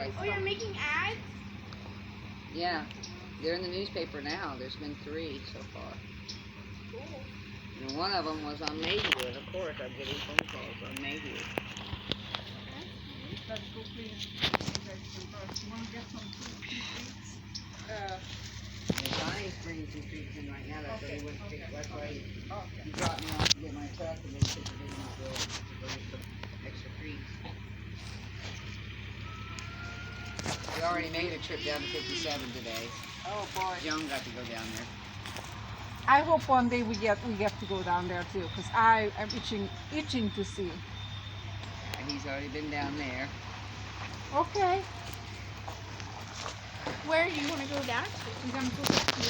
life. Oh, you're making ads? Yeah, they're in the newspaper now. There's been 3 so far. Cool. And one of them was on Mayhew, and of course I'm getting phone calls on Mayhew. Let's go clean vegetable first. You want to get some treats? Johnny's bringing some treats in right now. That's why he went to pick. That's why he Okay. dropped me off to get my truck, and then he took the big one to go get some extra treats. We already made a trip down to 57 today. Oh boy. Joan got to go down there. I hope one day we get to go down there too, because I am itching to see. And he's already been down there. Okay. Where do you want to go down to? We're gonna go back to